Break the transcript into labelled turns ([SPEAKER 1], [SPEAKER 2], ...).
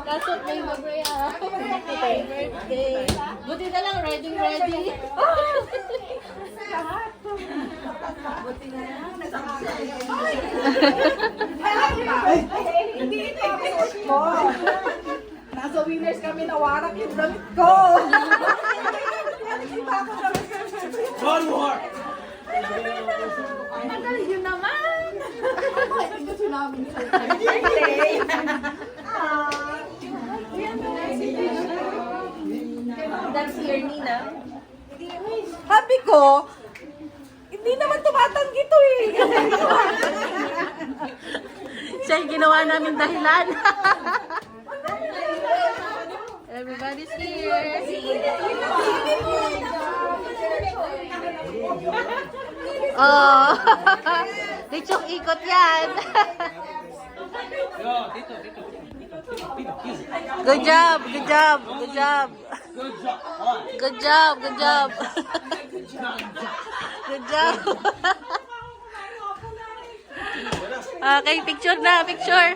[SPEAKER 1] That's what may mag-ray Happy birthday. Buti na lang, ready. Buti na lang.
[SPEAKER 2] Hindi ito ang suot ko. Nasa winners kami, nawarak yung damit ko.
[SPEAKER 3] One more!
[SPEAKER 2] Tagal yun naman. Ito sinabi niyo.
[SPEAKER 1] That's your Nina.
[SPEAKER 2] Happy ko, hindi naman tumatanggi to eh.
[SPEAKER 1] Siya yung ginawa namin dahilan. Everybody's here. Oh. Lichong ikot yan.
[SPEAKER 3] Yo, dito.
[SPEAKER 1] Good job.
[SPEAKER 3] Good job. One.
[SPEAKER 1] Good job. Good job. Okay, picture na, picture.